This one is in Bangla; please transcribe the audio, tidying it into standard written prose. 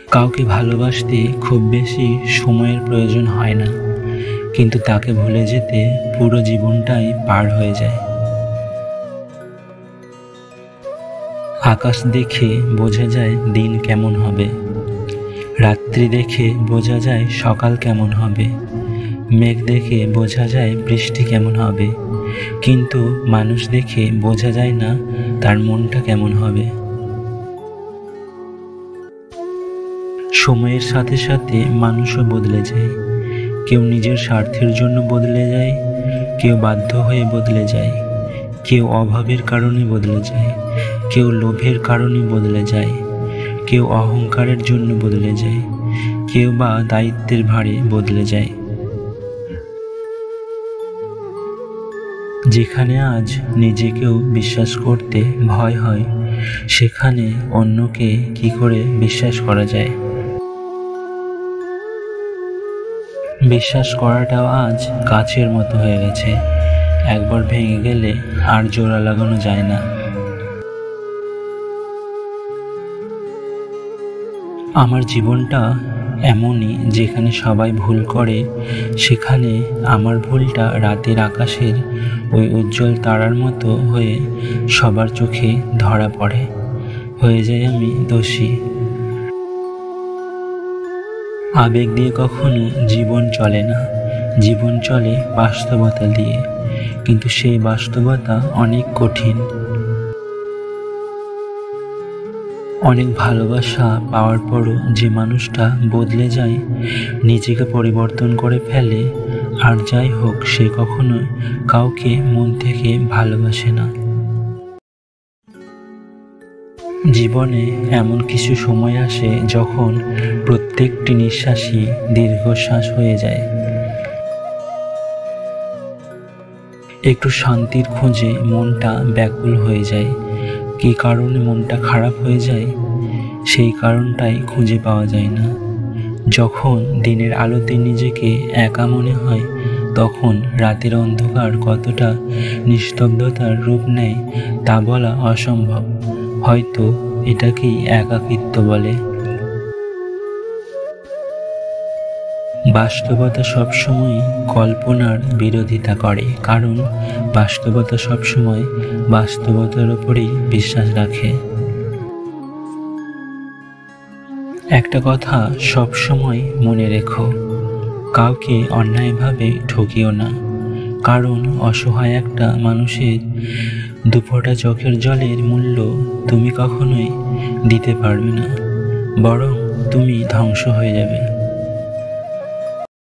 কাউকে ভালোবাসতে খুব বেশি সময়ের প্রয়োজন হয় না, কিন্তু তাকে ভুলে যেতে পুরো জীবনটাই পার হয়ে যায়। আকাশ দেখে বোঝা যায় দিন কেমন হবে, রাত্রি দেখে বোঝা যায় সকাল কেমন হবে, মেঘ দেখে বোঝা যায় বৃষ্টি কেমন হবে, কিন্তু মানুষ দেখে বোঝা যায় না তার মনটা কেমন হবে। সময়ের সাথে সাথে মানুষও বদলে যায়। কেউ নিজের স্বার্থের জন্য বদলে যায়, কেউ বাধ্য হয়ে বদলে যায়, কেউ অভাবের কারণে বদলে যায়, কেউ লোভের কারণে বদলে যায়, কেউ অহংকারের জন্য বদলে যায়, কেউ বা দায়িত্বের ভারে বদলে যায়। যেখানে আজ নিজেকেও বিশ্বাস করতে ভয় হয়, সেখানে অন্যকে কি করে বিশ্বাস করা যায়? বিশ্বাস করাটাও আজ কাচের মতো হয়ে গেছে, একবার ভেঙে গেলে আর জোড়া লাগানো যায় না। আমার জীবনটা এমনই, যেখানে সবাই ভুল করে, সেখানে আমার ভুলটা রাতের আকাশের ওই উজ্জ্বল তারার মতো হয়ে সবার চোখে ধরা পড়ে। হয়ে যাই আমি দোষী। আবেগ দিয়ে কখনো জীবন চলে না, জীবন চলে বাস্তবতা দিয়ে, কিন্তু সেই বাস্তবতা অনেক কঠিন। অনেক ভালোবাসা পাওয়ার পরও যে মানুষটা বদলে যায়, নিজেকে পরিবর্তন করে ফেলে, আর যাই হোক, সে কখনো কাউকে মন থেকে ভালোবাসে না। জীবনে এমন কিছু সময় আসে যখন প্রত্যেকটি নিঃশ্বাসই দীর্ঘশ্বাস হয়ে যায়। একটু শান্তির খোঁজে মনটা ব্যাকুল হয়ে যায়। কী কারণে মনটা খারাপ হয়ে যায়, সেই কারণটাই খুঁজে পাওয়া যায় না। যখন দিনের আলোতে নিজেকে একা মনে হয়, তখন রাতের অন্ধকার কতটা নিস্তব্ধতার রূপ নেয় তা বলা অসম্ভব। হয়তো এটাকেই একাকিত্ব বলে। বাস্তবতা সবসময় কল্পনার বিরোধিতা করে, কারণ বাস্তবতা সবসময় বাস্তবতার উপরেই বিশ্বাস রাখে। একটা কথা সবসময় মনে রেখো, কাউকে অন্যায়ভাবে ঠকিও না, কারণ অসহায় একটা মানুষের দুফোঁটা চোখের জলের মূল্য তুমি কখনোই দিতে পারবে না, বরং তুমি ধ্বংস হয়ে যাবে।